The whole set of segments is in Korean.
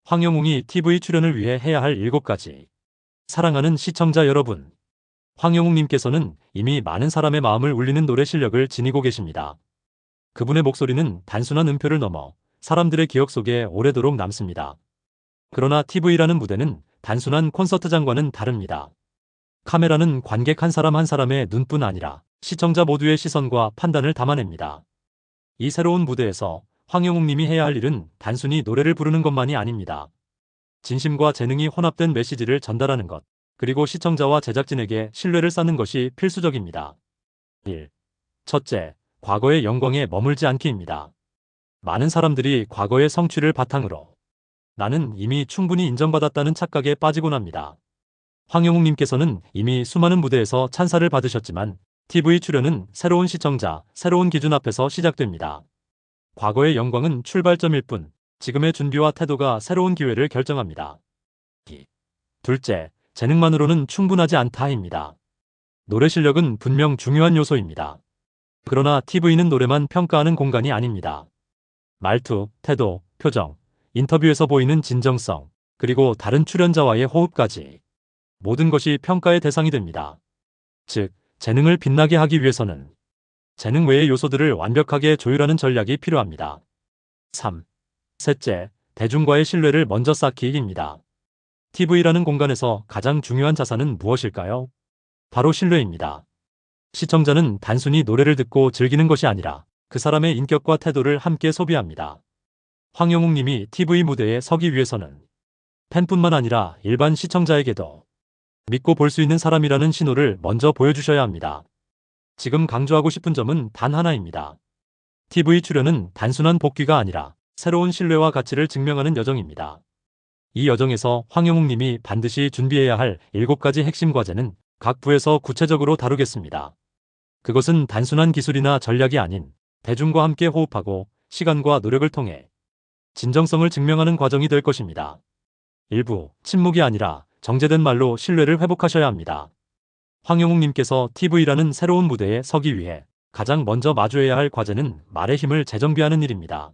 황영웅이 TV 출연을 위해 해야 할 7가지. 사랑하는 시청자 여러분, 황영웅님께서는 이미 많은 사람의 마음을 울리는 노래 실력을 지니고 계십니다. 그분의 목소리는 단순한 음표를 넘어 사람들의 기억 속에 오래도록 남습니다. 그러나 TV라는 무대는 단순한 콘서트장과는 다릅니다. 카메라는 관객 한 사람 한 사람의 눈뿐 아니라 시청자 모두의 시선과 판단을 담아냅니다. 이 새로운 무대에서 황영웅님이 해야 할 일은 단순히 노래를 부르는 것만이 아닙니다. 진심과 재능이 혼합된 메시지를 전달하는 것, 그리고 시청자와 제작진에게 신뢰를 쌓는 것이 필수적입니다. 1. 첫째, 과거의 영광에 머물지 않기입니다. 많은 사람들이 과거의 성취를 바탕으로 나는 이미 충분히 인정받았다는 착각에 빠지곤 합니다. 황영웅님께서는 이미 수많은 무대에서 찬사를 받으셨지만 TV 출연은 새로운 시청자, 새로운 기준 앞에서 시작됩니다. 과거의 영광은 출발점일 뿐 지금의 준비와 태도가 새로운 기회를 결정합니다. 2. 둘째, 재능만으로는 충분하지 않다입니다. 노래 실력은 분명 중요한 요소입니다. 그러나 TV는 노래만 평가하는 공간이 아닙니다. 말투, 태도, 표정, 인터뷰에서 보이는 진정성, 그리고 다른 출연자와의 호흡까지 모든 것이 평가의 대상이 됩니다. 즉, 재능을 빛나게 하기 위해서는 재능 외의 요소들을 완벽하게 조율하는 전략이 필요합니다. 3. 셋째, 대중과의 신뢰를 먼저 쌓기입니다. TV라는 공간에서 가장 중요한 자산은 무엇일까요? 바로 신뢰입니다. 시청자는 단순히 노래를 듣고 즐기는 것이 아니라 그 사람의 인격과 태도를 함께 소비합니다. 황영웅님이 TV 무대에 서기 위해서는 팬뿐만 아니라 일반 시청자에게도 믿고 볼 수 있는 사람이라는 신호를 먼저 보여주셔야 합니다. 지금 강조하고 싶은 점은 단 하나입니다. TV 출연은 단순한 복귀가 아니라 새로운 신뢰와 가치를 증명하는 여정입니다. 이 여정에서 황영웅님이 반드시 준비해야 할 7가지 핵심 과제는 각 부에서 구체적으로 다루겠습니다. 그것은 단순한 기술이나 전략이 아닌 대중과 함께 호흡하고 시간과 노력을 통해 진정성을 증명하는 과정이 될 것입니다. 1부, 침묵이 아니라 정제된 말로 신뢰를 회복하셔야 합니다. 황영웅님께서 TV라는 새로운 무대에 서기 위해 가장 먼저 마주해야 할 과제는 말의 힘을 재정비하는 일입니다.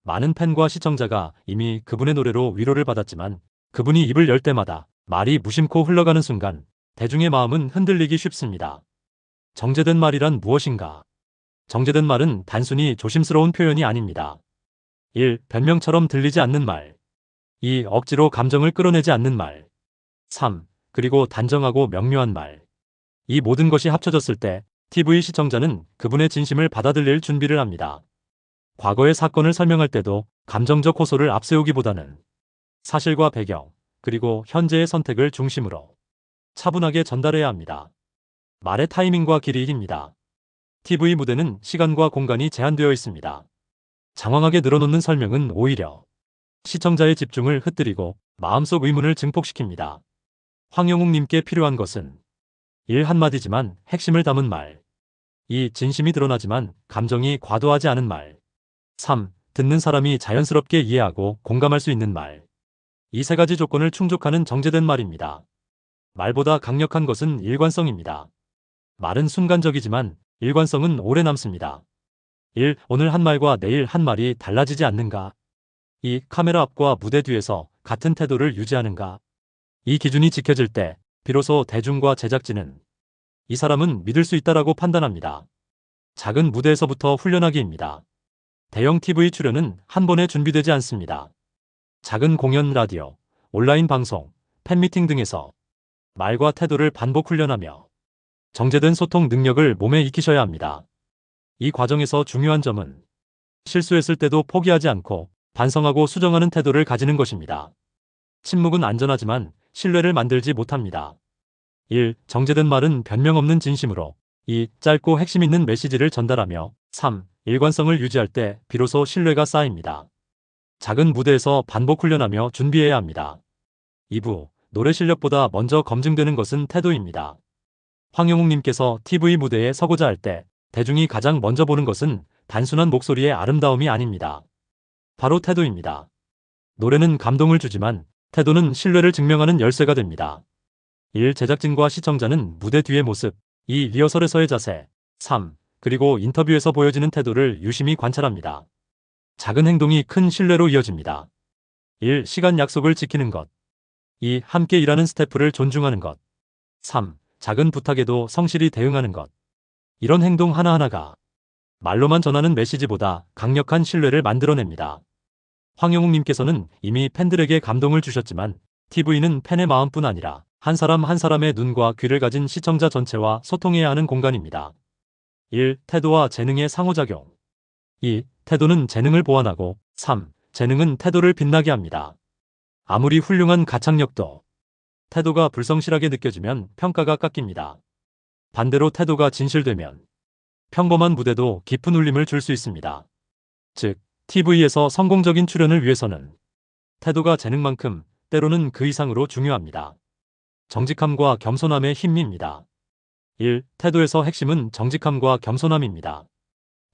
많은 팬과 시청자가 이미 그분의 노래로 위로를 받았지만 그분이 입을 열 때마다 말이 무심코 흘러가는 순간 대중의 마음은 흔들리기 쉽습니다. 정제된 말이란 무엇인가? 정제된 말은 단순히 조심스러운 표현이 아닙니다. 1. 변명처럼 들리지 않는 말. 2. 억지로 감정을 끌어내지 않는 말. 3. 그리고 단정하고 명료한 말. 이 모든 것이 합쳐졌을 때 TV 시청자는 그분의 진심을 받아들일 준비를 합니다. 과거의 사건을 설명할 때도 감정적 호소를 앞세우기보다는 사실과 배경, 그리고 현재의 선택을 중심으로 차분하게 전달해야 합니다. 말의 타이밍과 길이입니다. TV 무대는 시간과 공간이 제한되어 있습니다. 장황하게 늘어놓는 설명은 오히려 시청자의 집중을 흩뜨리고 마음속 의문을 증폭시킵니다. 황영웅님께 필요한 것은 1. 한마디지만 핵심을 담은 말. 2. 진심이 드러나지만 감정이 과도하지 않은 말. 3. 듣는 사람이 자연스럽게 이해하고 공감할 수 있는 말. 이 3가지 조건을 충족하는 정제된 말입니다. 말보다 강력한 것은 일관성입니다. 말은 순간적이지만 일관성은 오래 남습니다. 1. 오늘 한 말과 내일 한 말이 달라지지 않는가? 2. 카메라 앞과 무대 뒤에서 같은 태도를 유지하는가? 이 기준이 지켜질 때 비로소 대중과 제작진은 이 사람은 믿을 수 있다라고 판단합니다. 작은 무대에서부터 훈련하기입니다. 대형 TV 출연은 한 번에 준비되지 않습니다. 작은 공연, 라디오, 온라인 방송, 팬미팅 등에서 말과 태도를 반복 훈련하며 정제된 소통 능력을 몸에 익히셔야 합니다. 이 과정에서 중요한 점은 실수했을 때도 포기하지 않고 반성하고 수정하는 태도를 가지는 것입니다. 침묵은 안전하지만 신뢰를 만들지 못합니다. 1. 정제된 말은 변명 없는 진심으로. 2. 짧고 핵심 있는 메시지를 전달하며. 3. 일관성을 유지할 때 비로소 신뢰가 쌓입니다. 작은 무대에서 반복 훈련하며 준비해야 합니다. 2부, 노래 실력보다 먼저 검증되는 것은 태도입니다. 황영웅님께서 TV 무대에 서고자 할 때 대중이 가장 먼저 보는 것은 단순한 목소리의 아름다움이 아닙니다. 바로 태도입니다. 노래는 감동을 주지만 태도는 신뢰를 증명하는 열쇠가 됩니다. 1. 제작진과 시청자는 무대 뒤의 모습. 2. 리허설에서의 자세. 3. 그리고 인터뷰에서 보여지는 태도를 유심히 관찰합니다. 작은 행동이 큰 신뢰로 이어집니다. 1. 시간 약속을 지키는 것. 2. 함께 일하는 스태프를 존중하는 것. 3. 작은 부탁에도 성실히 대응하는 것. 이런 행동 하나하나가 말로만 전하는 메시지보다 강력한 신뢰를 만들어냅니다. 황영욱님께서는 이미 팬들에게 감동을 주셨지만 TV는 팬의 마음뿐 아니라 한 사람 한 사람의 눈과 귀를 가진 시청자 전체와 소통해야 하는 공간입니다. 1. 태도와 재능의 상호작용. 2. 태도는 재능을 보완하고 3. 재능은 태도를 빛나게 합니다. 아무리 훌륭한 가창력도 태도가 불성실하게 느껴지면 평가가 깎입니다. 반대로 태도가 진실되면 평범한 무대도 깊은 울림을 줄 수 있습니다. 즉, TV에서 성공적인 출연을 위해서는 태도가 재능만큼 때로는 그 이상으로 중요합니다. 정직함과 겸손함의 힘입니다. 1. 태도에서 핵심은 정직함과 겸손함입니다.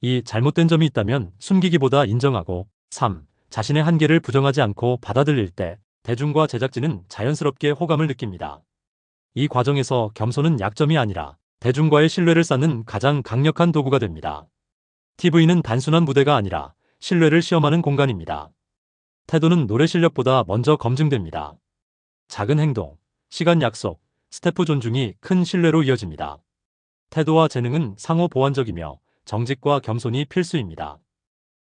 2. 잘못된 점이 있다면 숨기기보다 인정하고 3. 자신의 한계를 부정하지 않고 받아들일 때 대중과 제작진은 자연스럽게 호감을 느낍니다. 이 과정에서 겸손은 약점이 아니라 대중과의 신뢰를 쌓는 가장 강력한 도구가 됩니다. TV는 단순한 무대가 아니라 신뢰를 시험하는 공간입니다. 태도는 노래 실력보다 먼저 검증됩니다. 작은 행동, 시간 약속, 스태프 존중이 큰 신뢰로 이어집니다. 태도와 재능은 상호 보완적이며 정직과 겸손이 필수입니다.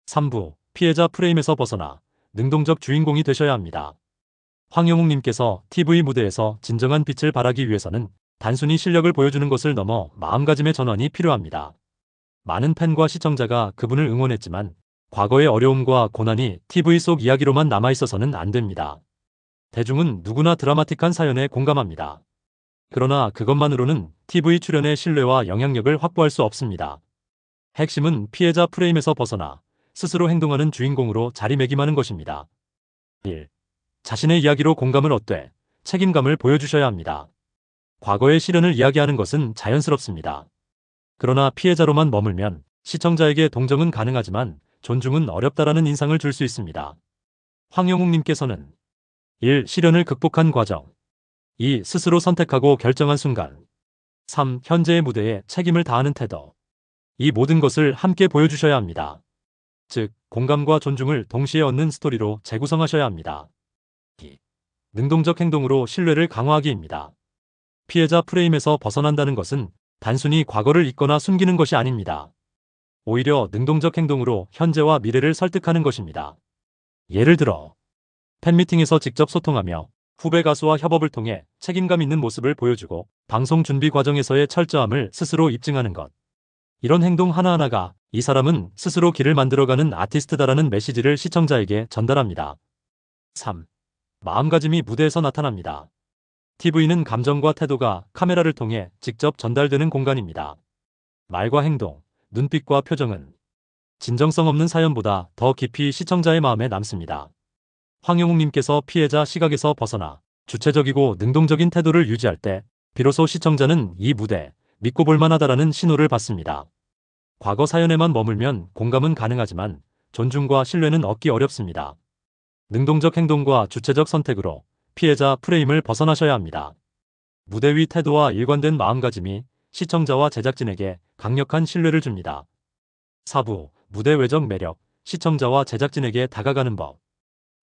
3부, 피해자 프레임에서 벗어나 능동적 주인공이 되셔야 합니다. 황영욱님께서 TV 무대에서 진정한 빛을 발하기 위해서는 단순히 실력을 보여주는 것을 넘어 마음가짐의 전환이 필요합니다. 많은 팬과 시청자가 그분을 응원했지만 과거의 어려움과 고난이 TV 속 이야기로만 남아있어서는 안 됩니다. 대중은 누구나 드라마틱한 사연에 공감합니다. 그러나 그것만으로는 TV 출연의 신뢰와 영향력을 확보할 수 없습니다. 핵심은 피해자 프레임에서 벗어나 스스로 행동하는 주인공으로 자리매김하는 것입니다. 1. 자신의 이야기로 공감을 얻되 책임감을 보여주셔야 합니다. 과거의 시련을 이야기하는 것은 자연스럽습니다. 그러나 피해자로만 머물면 시청자에게 동정은 가능하지만 존중은 어렵다라는 인상을 줄 수 있습니다. 황영욱님께서는 1. 시련을 극복한 과정. 2. 스스로 선택하고 결정한 순간. 3. 현재의 무대에 책임을 다하는 태도. 이 모든 것을 함께 보여주셔야 합니다. 즉, 공감과 존중을 동시에 얻는 스토리로 재구성하셔야 합니다. 2. 능동적 행동으로 신뢰를 강화하기입니다. 피해자 프레임에서 벗어난다는 것은 단순히 과거를 잊거나 숨기는 것이 아닙니다. 오히려 능동적 행동으로 현재와 미래를 설득하는 것입니다. 예를 들어 팬미팅에서 직접 소통하며 후배 가수와 협업을 통해 책임감 있는 모습을 보여주고 방송 준비 과정에서의 철저함을 스스로 입증하는 것. 이런 행동 하나하나가 이 사람은 스스로 길을 만들어가는 아티스트다라는 메시지를 시청자에게 전달합니다. 3. 마음가짐이 무대에서 나타납니다. TV는 감정과 태도가 카메라를 통해 직접 전달되는 공간입니다. 말과 행동, 눈빛과 표정은 진정성 없는 사연보다 더 깊이 시청자의 마음에 남습니다. 황영욱님께서 피해자 시각에서 벗어나 주체적이고 능동적인 태도를 유지할 때 비로소 시청자는 이 무대, 믿고 볼만하다라는 신호를 받습니다. 과거 사연에만 머물면 공감은 가능하지만 존중과 신뢰는 얻기 어렵습니다. 능동적 행동과 주체적 선택으로 피해자 프레임을 벗어나셔야 합니다. 무대 위 태도와 일관된 마음가짐이 시청자와 제작진에게 강력한 신뢰를 줍니다. 4부, 무대 외적 매력, 시청자와 제작진에게 다가가는 법.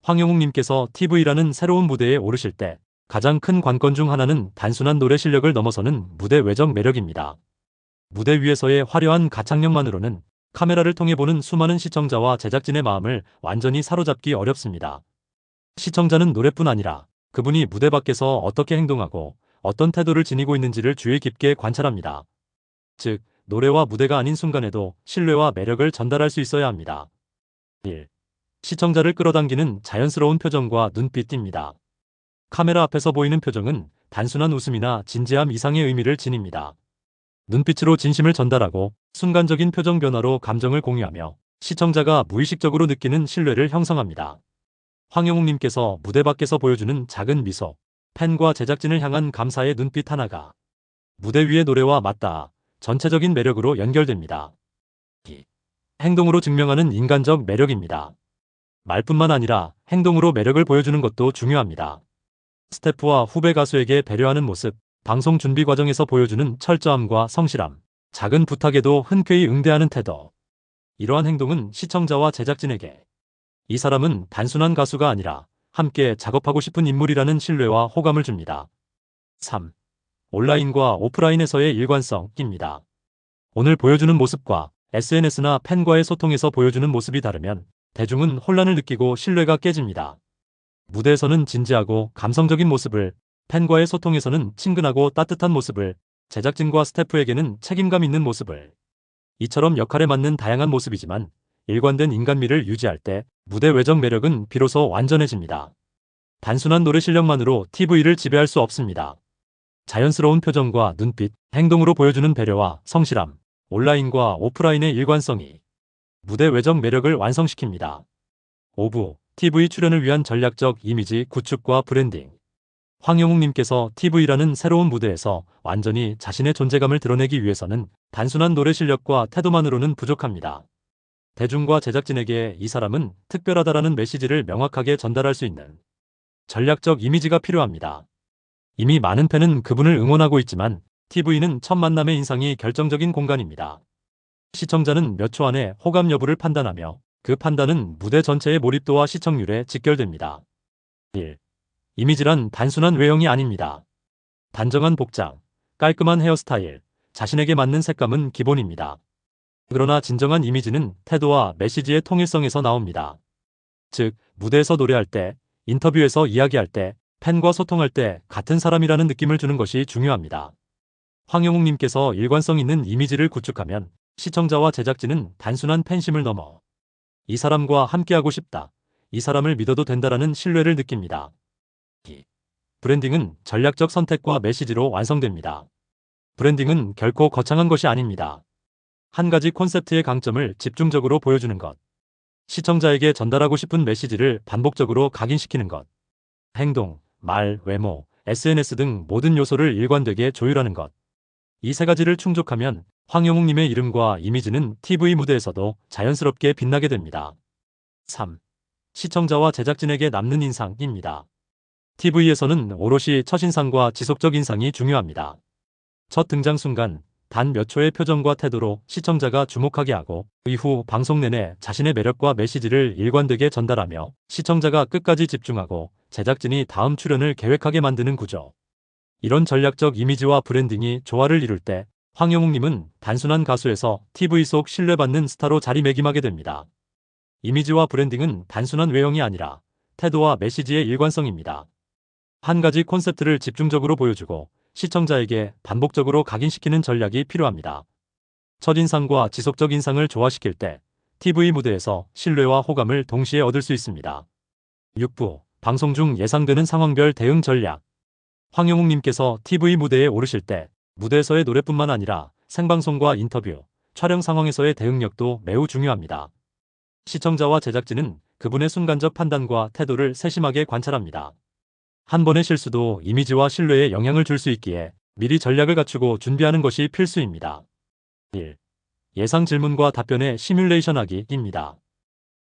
황영욱님께서 TV라는 새로운 무대에 오르실 때 가장 큰 관건 중 하나는 단순한 노래 실력을 넘어서는 무대 외적 매력입니다. 무대 위에서의 화려한 가창력만으로는 카메라를 통해 보는 수많은 시청자와 제작진의 마음을 완전히 사로잡기 어렵습니다. 시청자는 노래뿐 아니라 그분이 무대 밖에서 어떻게 행동하고 어떤 태도를 지니고 있는지를 주의 깊게 관찰합니다. 즉, 노래와 무대가 아닌 순간에도 신뢰와 매력을 전달할 수 있어야 합니다. 1. 시청자를 끌어당기는 자연스러운 표정과 눈빛입니다. 카메라 앞에서 보이는 표정은 단순한 웃음이나 진지함 이상의 의미를 지닙니다. 눈빛으로 진심을 전달하고 순간적인 표정 변화로 감정을 공유하며 시청자가 무의식적으로 느끼는 신뢰를 형성합니다. 황영욱님께서 무대 밖에서 보여주는 작은 미소, 팬과 제작진을 향한 감사의 눈빛 하나가 무대 위의 노래와 맞닿아 전체적인 매력으로 연결됩니다. 2. 행동으로 증명하는 인간적 매력입니다. 말뿐만 아니라 행동으로 매력을 보여주는 것도 중요합니다. 스태프와 후배 가수에게 배려하는 모습, 방송 준비 과정에서 보여주는 철저함과 성실함, 작은 부탁에도 흔쾌히 응대하는 태도. 이러한 행동은 시청자와 제작진에게 이 사람은 단순한 가수가 아니라 함께 작업하고 싶은 인물이라는 신뢰와 호감을 줍니다. 3. 온라인과 오프라인에서의 일관성입니다. 오늘 보여주는 모습과 SNS나 팬과의 소통에서 보여주는 모습이 다르면 대중은 혼란을 느끼고 신뢰가 깨집니다. 무대에서는 진지하고 감성적인 모습을, 팬과의 소통에서는 친근하고 따뜻한 모습을, 제작진과 스태프에게는 책임감 있는 모습을. 이처럼 역할에 맞는 다양한 모습이지만 일관된 인간미를 유지할 때 무대 외적 매력은 비로소 완전해집니다. 단순한 노래 실력만으로 TV를 지배할 수 없습니다. 자연스러운 표정과 눈빛, 행동으로 보여주는 배려와 성실함, 온라인과 오프라인의 일관성이 무대 외적 매력을 완성시킵니다. 5부, TV 출연을 위한 전략적 이미지 구축과 브랜딩. 황영웅님께서 TV라는 새로운 무대에서 완전히 자신의 존재감을 드러내기 위해서는 단순한 노래 실력과 태도만으로는 부족합니다. 대중과 제작진에게 이 사람은 특별하다라는 메시지를 명확하게 전달할 수 있는 전략적 이미지가 필요합니다. 이미 많은 팬은 그분을 응원하고 있지만 TV는 첫 만남의 인상이 결정적인 공간입니다. 시청자는 몇 초 안에 호감 여부를 판단하며 그 판단은 무대 전체의 몰입도와 시청률에 직결됩니다. 1. 이미지란 단순한 외형이 아닙니다. 단정한 복장, 깔끔한 헤어스타일, 자신에게 맞는 색감은 기본입니다. 그러나 진정한 이미지는 태도와 메시지의 통일성에서 나옵니다. 즉, 무대에서 노래할 때, 인터뷰에서 이야기할 때, 팬과 소통할 때 같은 사람이라는 느낌을 주는 것이 중요합니다. 황영웅님께서 일관성 있는 이미지를 구축하면 시청자와 제작진은 단순한 팬심을 넘어 이 사람과 함께하고 싶다, 이 사람을 믿어도 된다라는 신뢰를 느낍니다. 2. 브랜딩은 전략적 선택과 메시지로 완성됩니다. 브랜딩은 결코 거창한 것이 아닙니다. 한 가지 콘셉트의 강점을 집중적으로 보여주는 것, 시청자에게 전달하고 싶은 메시지를 반복적으로 각인시키는 것, 행동, 말, 외모, SNS 등 모든 요소를 일관되게 조율하는 것. 이 세 가지를 충족하면 황영웅님의 이름과 이미지는 TV 무대에서도 자연스럽게 빛나게 됩니다. 3. 시청자와 제작진에게 남는 인상입니다. TV에서는 오롯이 첫인상과 지속적 인상이 중요합니다. 첫 등장 순간, 단 몇 초의 표정과 태도로 시청자가 주목하게 하고 이후 방송 내내 자신의 매력과 메시지를 일관되게 전달하며 시청자가 끝까지 집중하고 제작진이 다음 출연을 계획하게 만드는 구조. 이런 전략적 이미지와 브랜딩이 조화를 이룰 때 황영웅님은 단순한 가수에서 TV 속 신뢰받는 스타로 자리매김하게 됩니다. 이미지와 브랜딩은 단순한 외형이 아니라 태도와 메시지의 일관성입니다. 한 가지 콘셉트를 집중적으로 보여주고 시청자에게 반복적으로 각인시키는 전략이 필요합니다. 첫인상과 지속적 인상을 조화시킬 때 TV 무대에서 신뢰와 호감을 동시에 얻을 수 있습니다. 6부, 방송 중 예상되는 상황별 대응 전략. 황영웅님께서 TV 무대에 오르실 때 무대에서의 노래뿐만 아니라 생방송과 인터뷰, 촬영 상황에서의 대응력도 매우 중요합니다. 시청자와 제작진은 그분의 순간적 판단과 태도를 세심하게 관찰합니다. 한 번의 실수도 이미지와 신뢰에 영향을 줄 수 있기에 미리 전략을 갖추고 준비하는 것이 필수입니다. 1. 예상 질문과 답변의 시뮬레이션 하기입니다.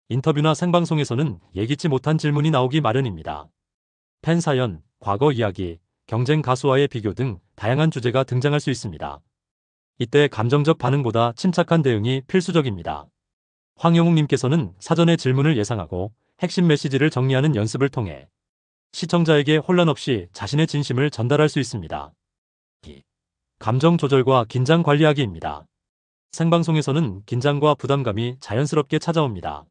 인터뷰나 생방송에서는 예기치 못한 질문이 나오기 마련입니다. 팬 사연, 과거 이야기, 경쟁 가수와의 비교 등 다양한 주제가 등장할 수 있습니다. 이때 감정적 반응보다 침착한 대응이 필수적입니다. 황영웅님께서는 사전에 질문을 예상하고 핵심 메시지를 정리하는 연습을 통해 시청자에게 혼란 없이 자신의 진심을 전달할 수 있습니다. 2. 감정 조절과 긴장 관리하기입니다. 생방송에서는 긴장과 부담감이 자연스럽게 찾아옵니다.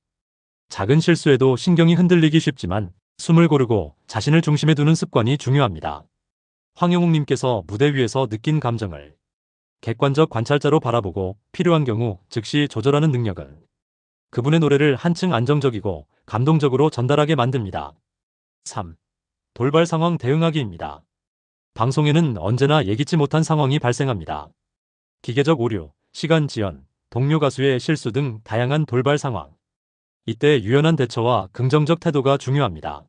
작은 실수에도 신경이 흔들리기 쉽지만 숨을 고르고 자신을 중심에 두는 습관이 중요합니다. 황영웅님께서 무대 위에서 느낀 감정을 객관적 관찰자로 바라보고 필요한 경우 즉시 조절하는 능력은 그분의 노래를 한층 안정적이고 감동적으로 전달하게 만듭니다. 3. 돌발 상황 대응하기입니다. 방송에는 언제나 예기치 못한 상황이 발생합니다. 기계적 오류, 시간 지연, 동료 가수의 실수 등 다양한 돌발 상황. 이때 유연한 대처와 긍정적 태도가 중요합니다.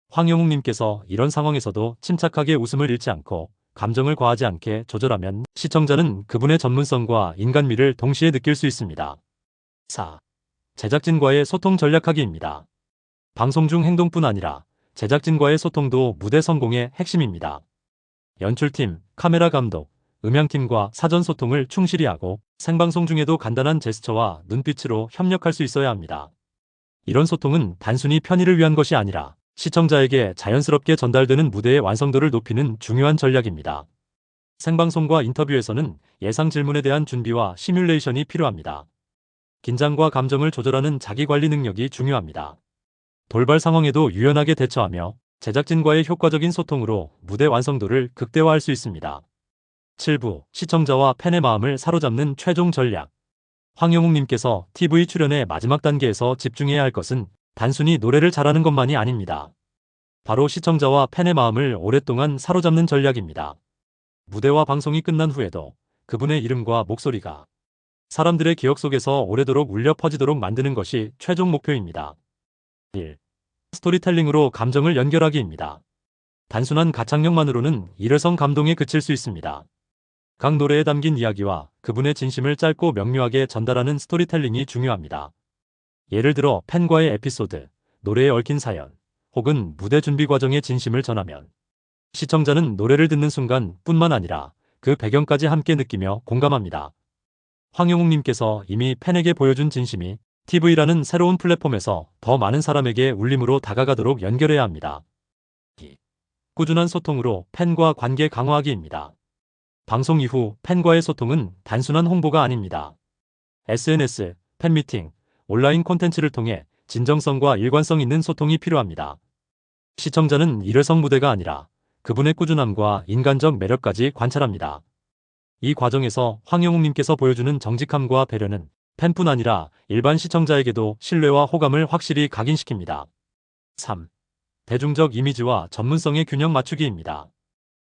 황영웅님께서 이런 상황에서도 침착하게 웃음을 잃지 않고 감정을 과하지 않게 조절하면 시청자는 그분의 전문성과 인간미를 동시에 느낄 수 있습니다. 4. 제작진과의 소통 전략하기입니다. 방송 중 행동뿐 아니라 제작진과의 소통도 무대 성공의 핵심입니다. 연출팀, 카메라 감독, 음향팀과 사전 소통을 충실히 하고 생방송 중에도 간단한 제스처와 눈빛으로 협력할 수 있어야 합니다. 이런 소통은 단순히 편의를 위한 것이 아니라 시청자에게 자연스럽게 전달되는 무대의 완성도를 높이는 중요한 전략입니다. 생방송과 인터뷰에서는 예상 질문에 대한 준비와 시뮬레이션이 필요합니다. 긴장과 감정을 조절하는 자기관리 능력이 중요합니다. 돌발 상황에도 유연하게 대처하며 제작진과의 효과적인 소통으로 무대 완성도를 극대화할 수 있습니다. 7부 시청자와 팬의 마음을 사로잡는 최종 전략. 황영웅님께서 TV 출연의 마지막 단계에서 집중해야 할 것은 단순히 노래를 잘하는 것만이 아닙니다. 바로 시청자와 팬의 마음을 오랫동안 사로잡는 전략입니다. 무대와 방송이 끝난 후에도 그분의 이름과 목소리가 사람들의 기억 속에서 오래도록 울려 퍼지도록 만드는 것이 최종 목표입니다. 1. 스토리텔링으로 감정을 연결하기입니다. 단순한 가창력만으로는 일회성 감동에 그칠 수 있습니다. 각 노래에 담긴 이야기와 그분의 진심을 짧고 명료하게 전달하는 스토리텔링이 중요합니다. 예를 들어 팬과의 에피소드, 노래에 얽힌 사연, 혹은 무대 준비 과정의 진심을 전하면 시청자는 노래를 듣는 순간 뿐만 아니라 그 배경까지 함께 느끼며 공감합니다. 황영웅님께서 이미 팬에게 보여준 진심이 TV라는 새로운 플랫폼에서 더 많은 사람에게 울림으로 다가가도록 연결해야 합니다. 2. 꾸준한 소통으로 팬과 관계 강화하기입니다. 방송 이후 팬과의 소통은 단순한 홍보가 아닙니다. SNS, 팬미팅, 온라인 콘텐츠를 통해 진정성과 일관성 있는 소통이 필요합니다. 시청자는 일회성 무대가 아니라 그분의 꾸준함과 인간적 매력까지 관찰합니다. 이 과정에서 황영웅님께서 보여주는 정직함과 배려는 팬뿐 아니라 일반 시청자에게도 신뢰와 호감을 확실히 각인시킵니다. 3. 대중적 이미지와 전문성의 균형 맞추기입니다.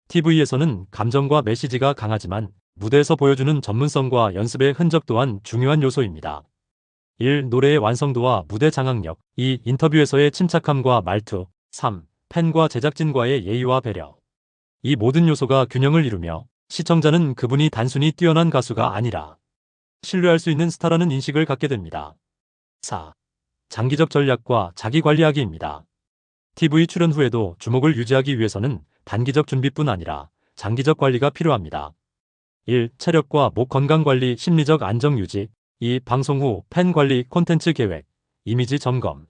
TV에서는 감정과 메시지가 강하지만 무대에서 보여주는 전문성과 연습의 흔적 또한 중요한 요소입니다. 1. 노래의 완성도와 무대 장악력. 2. 인터뷰에서의 침착함과 말투. 3. 팬과 제작진과의 예의와 배려. 이 모든 요소가 균형을 이루며 시청자는 그분이 단순히 뛰어난 가수가 아니라 신뢰할 수 있는 스타라는 인식을 갖게 됩니다. 4. 장기적 전략과 자기관리하기입니다. TV 출연 후에도 주목을 유지하기 위해서는 단기적 준비뿐 아니라 장기적 관리가 필요합니다. 1. 체력과 목 건강 관리, 심리적 안정 유지. 2. 방송 후 팬 관리, 콘텐츠 계획, 이미지 점검.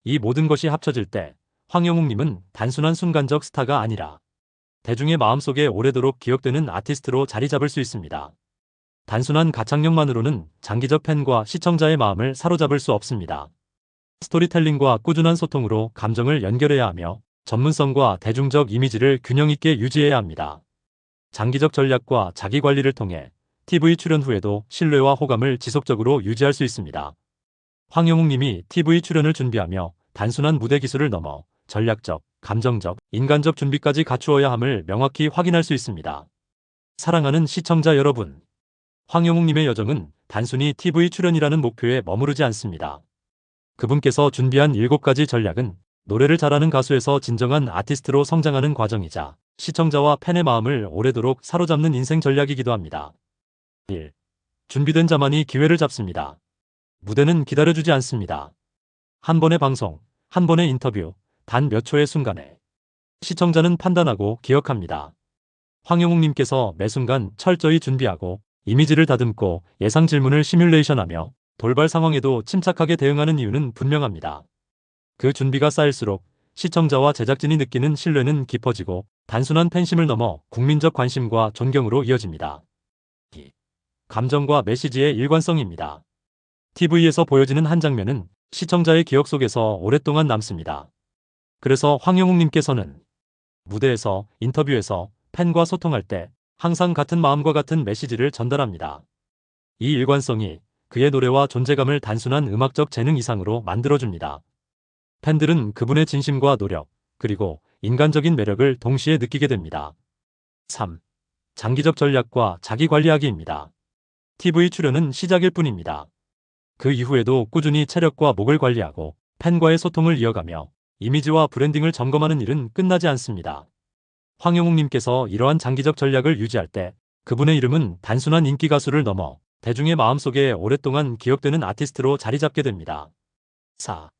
이 모든 것이 합쳐질 때 황영웅님은 단순한 순간적 스타가 아니라 대중의 마음속에 오래도록 기억되는 아티스트로 자리 잡을 수 있습니다. 단순한 가창력만으로는 장기적 팬과 시청자의 마음을 사로잡을 수 없습니다. 스토리텔링과 꾸준한 소통으로 감정을 연결해야 하며 전문성과 대중적 이미지를 균형 있게 유지해야 합니다. 장기적 전략과 자기관리를 통해 TV 출연 후에도 신뢰와 호감을 지속적으로 유지할 수 있습니다. 황영웅님이 TV 출연을 준비하며 단순한 무대 기술을 넘어 전략적, 감정적, 인간적 준비까지 갖추어야 함을 명확히 확인할 수 있습니다. 사랑하는 시청자 여러분, 황영웅님의 여정은 단순히 TV 출연이라는 목표에 머무르지 않습니다. 그분께서 준비한 7가지 전략은 노래를 잘하는 가수에서 진정한 아티스트로 성장하는 과정이자 시청자와 팬의 마음을 오래도록 사로잡는 인생 전략이기도 합니다. 1. 준비된 자만이 기회를 잡습니다. 무대는 기다려주지 않습니다. 한 번의 방송, 한 번의 인터뷰, 단 몇 초의 순간에 시청자는 판단하고 기억합니다. 황영웅님께서 매 순간 철저히 준비하고 이미지를 다듬고 예상 질문을 시뮬레이션하며 돌발 상황에도 침착하게 대응하는 이유는 분명합니다. 그 준비가 쌓일수록 시청자와 제작진이 느끼는 신뢰는 깊어지고 단순한 팬심을 넘어 국민적 관심과 존경으로 이어집니다. 2. 감정과 메시지의 일관성입니다. TV에서 보여지는 한 장면은 시청자의 기억 속에서 오랫동안 남습니다. 그래서 황영웅님께서는 무대에서, 인터뷰에서 팬과 소통할 때 항상 같은 마음과 같은 메시지를 전달합니다. 이 일관성이 그의 노래와 존재감을 단순한 음악적 재능 이상으로 만들어줍니다. 팬들은 그분의 진심과 노력, 그리고 인간적인 매력을 동시에 느끼게 됩니다. 3. 장기적 전략과 자기관리하기입니다. TV 출연은 시작일 뿐입니다. 그 이후에도 꾸준히 체력과 목을 관리하고 팬과의 소통을 이어가며 이미지와 브랜딩을 점검하는 일은 끝나지 않습니다. 황영웅님께서 이러한 장기적 전략을 유지할 때 그분의 이름은 단순한 인기 가수를 넘어 대중의 마음속에 오랫동안 기억되는 아티스트로 자리 잡게 됩니다. 4.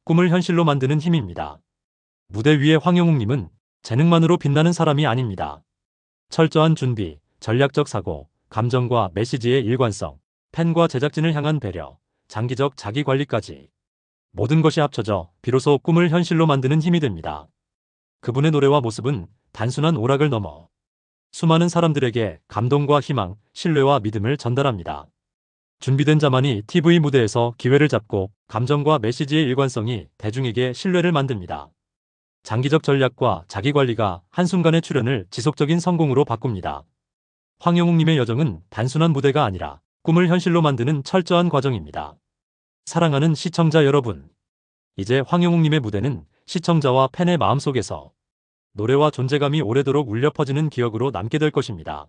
꿈을 현실로 만드는 힘입니다. 무대 위의 황영웅님은 재능만으로 빛나는 사람이 아닙니다. 철저한 준비, 전략적 사고, 감정과 메시지의 일관성, 팬과 제작진을 향한 배려, 장기적 자기관리까지 모든 것이 합쳐져 비로소 꿈을 현실로 만드는 힘이 됩니다. 그분의 노래와 모습은 단순한 오락을 넘어 수많은 사람들에게 감동과 희망, 신뢰와 믿음을 전달합니다. 준비된 자만이 TV 무대에서 기회를 잡고 감정과 메시지의 일관성이 대중에게 신뢰를 만듭니다. 장기적 전략과 자기관리가 한순간의 출연을 지속적인 성공으로 바꿉니다. 황영웅님의 여정은 단순한 무대가 아니라 꿈을 현실로 만드는 철저한 과정입니다. 사랑하는 시청자 여러분, 이제 황영웅님의 무대는 시청자와 팬의 마음속에서 노래와 존재감이 오래도록 울려 퍼지는 기억으로 남게 될 것입니다.